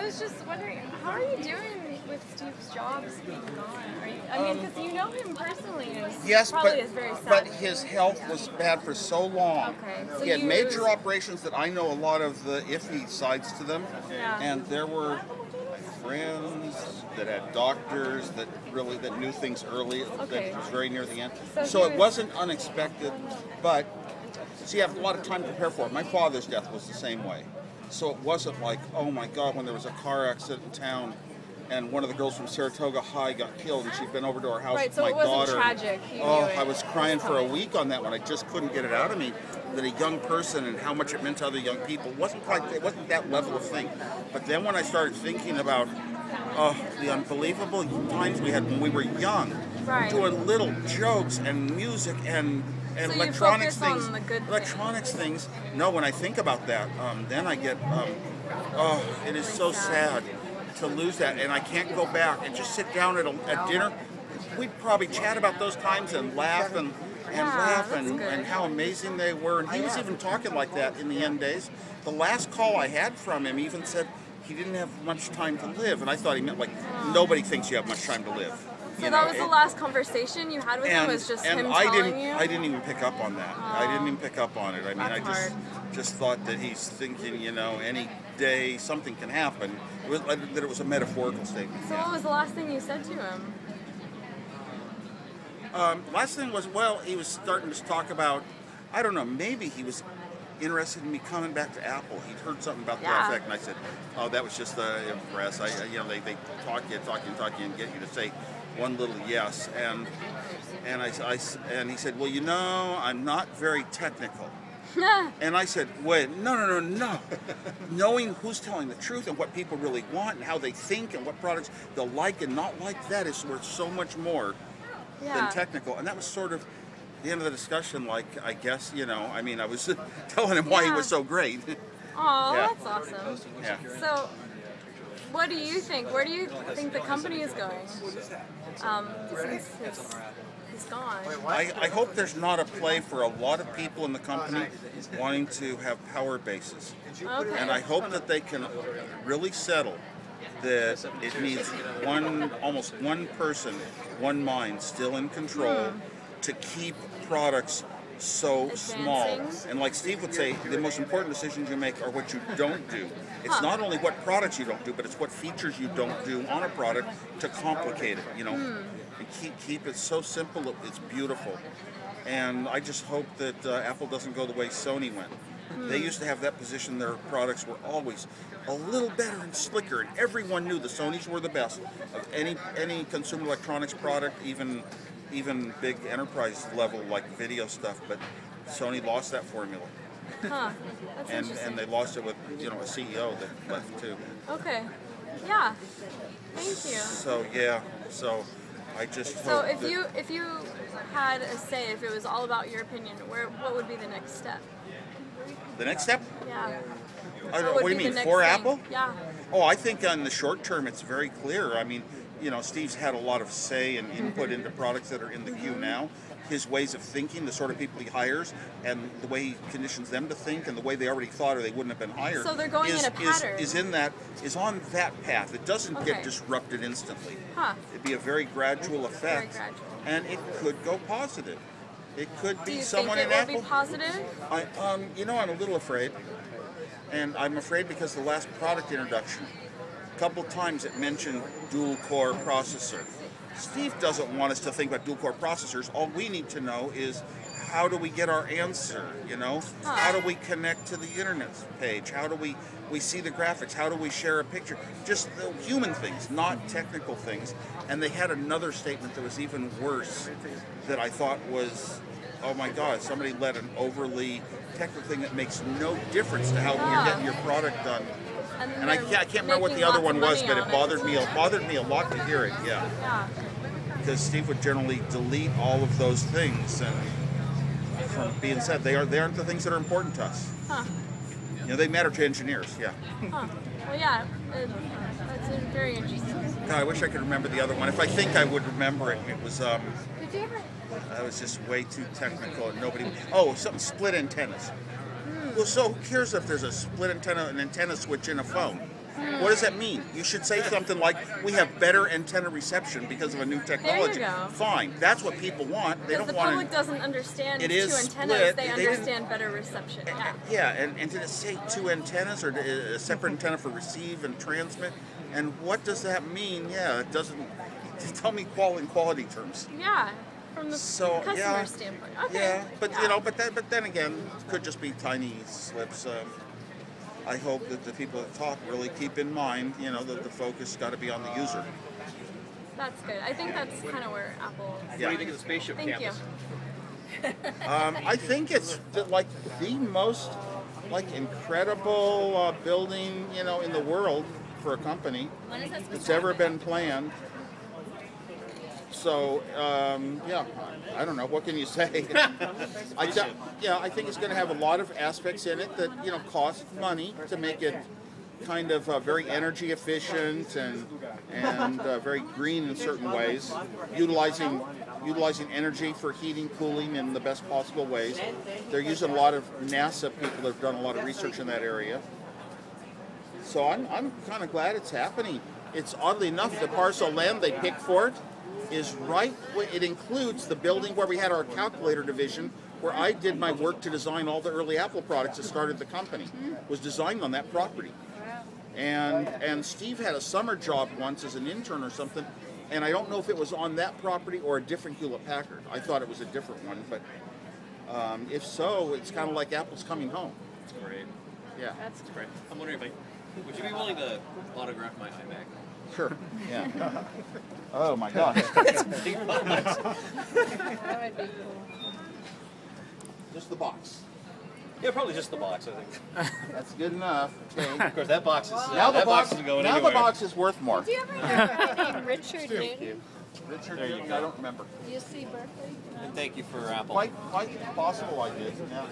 was just wondering, how are you doing with Steve's Jobs being gone? I mean, because you know him personally, and Yes, probably is very sad. but his health was bad for so long. Okay, so he had major operations that I know a lot of the iffy sides to them, and there were friends that had doctors that knew things early. That was very near the end. So it wasn't unexpected, but so you have a lot of time to prepare for it. My father's death was the same way. So it wasn't like, oh my God, when there was a car accident in town and one of the girls from Saratoga High got killed and she'd been over to our house with my daughter. Right, so it wasn't tragic. I was crying for a week on that one. I just couldn't get it out of me that a young person and how much it meant to other young people it wasn't that level of thing. But then when I started thinking about the unbelievable times we had when we were young, doing little jokes and music and so electronics things. On the good things. No, when I think about that, then I get, it is so sad to lose that, and I can't go back and just sit down at dinner. We'd probably chat about those times and laugh and how amazing they were. And he was even talking like that in the end days. The last call I had from him even said he didn't have much time to live, and I thought he meant like nobody thinks you have much time to live. So that was the last conversation you had with him, was just him telling you? I didn't even pick up on that. I didn't even pick up on it. I mean, I just thought that he's thinking, any day something can happen. That it was a metaphorical statement. So what was the last thing you said to him? Last thing was, he was starting to talk about, I don't know, maybe he was interested in me coming back to Apple. He'd heard something about that effect, and I said, "Oh, that was just the press. They talk you, and get you to say one little yes." And he said, "Well, I'm not very technical." And I said, "Wait, no. Knowing who's telling the truth and what people really want and how they think and what products they'll like and not like, that is worth so much more than technical." And that was sort of the end of the discussion, I guess, I was telling him why he was so great. Oh, that's awesome. Yeah. So, what do you think? Where do you think the company is going? Since he's gone. I hope there's not a play for a lot of people in the company wanting to have power bases. Okay. And I hope that they can really settle that it needs almost one person, one mind still in control to keep products so small. And like Steve would say, the most important decisions you make are what you don't do. It's not only what products you don't do, but it's what features you don't do on a product to complicate it, And keep it so simple, it's beautiful. And I just hope that Apple doesn't go the way Sony went. They used to have that position. Their products were always a little better and slicker, and everyone knew the Sonys were the best of any consumer electronics product, even big enterprise level like video stuff. But Sony lost that formula. That's interesting. And they lost it with a CEO that left too. Okay. Yeah. Thank you. So I just so if you had a say, if it was all about your opinion, what would be the next step? The next step? Yeah. What do you mean, for Apple? Yeah. Oh, I think in the short term it's very clear. I mean, Steve's had a lot of say and input into products that are in the queue now. His ways of thinking, the sort of people he hires, and the way he conditions them to think, and the way they already thought or they wouldn't have been hired. So they're going in a pattern. Is on that path. It doesn't get disrupted instantly. It'd be a very gradual effect, very gradual. And it could go positive. It could be someone in Apple. Apple. Do you think it will be positive? I'm a little afraid, and I'm afraid because the last product introduction, a couple times it mentioned dual-core processor. Steve doesn't want us to think about dual-core processors. All we need to know is how do we get our answer, How do we connect to the internet page? How do we see the graphics? How do we share a picture? Just the human things, not technical things. And they had another statement that was even worse that I thought was, oh my God, somebody let an overly technical thing that makes no difference to how you're getting your product done. And I can't remember what the other one was, but it bothered me a lot to hear it, yeah. Because Steve would generally delete all of those things, and from being said, they aren't the things that are important to us. They matter to engineers, yeah. Well, yeah, that's very interesting. God, I wish I could remember the other one. If I think I would remember it, it was, Did you ever? That was just way too technical, and nobody. Something split antennas. Well, so who cares if there's a split antenna, an antenna switch in a phone? What does that mean? You should say something like, we have better antenna reception because of a new technology. There you go. Fine. That's what people want. They Because don't the want public doesn't understand It two is antennas. split. They They didn't- understand better reception. Yeah. Yeah, and did it say 2 antennas or a separate antenna for receive and transmit? And what does that mean? Yeah, it doesn't. Tell me in quality terms. Yeah. From the So, customer yeah. standpoint. Okay. Yeah, but but then again, it could just be tiny slips. I hope that the people that talk really keep in mind, that the focus got to be on the user. That's good. I think that's kind of where Apple. Yeah. What do you think of the spaceship Thank campus? I think it's the most incredible building in the world for a company that's ever been planned. So yeah, I don't know. What can you say? I think it's going to have a lot of aspects in it that cost money to make it kind of very energy efficient and very green in certain ways, utilizing energy for heating, cooling in the best possible ways. They're using a lot of NASA people that have done a lot of research in that area. So I'm kind of glad it's happening. It's oddly enough, the parcel of land they picked for it is it includes the building where we had our calculator division, where I did my work to design all the early Apple products that started the company, was designed on that property. And Steve had a summer job once as an intern or something, and I don't know if it was on that property or a different Hewlett-Packard. I thought it was a different one, but if so, it's kind of like Apple's coming home. Great. Yeah. That's Great. I'm wondering would you be willing to autograph my iMac? Sure. Yeah. Oh my gosh. That would be cool. Just the box. Yeah, probably just the box, I think. That's good enough. Okay. Of course, that box is Now the that box box isn't going now anywhere. the box is worth more. Do you ever have a guy named Richard Newton? Richard, I don't remember. UC Berkeley? No? And thank you for Apple. Quite possible I did. Yeah.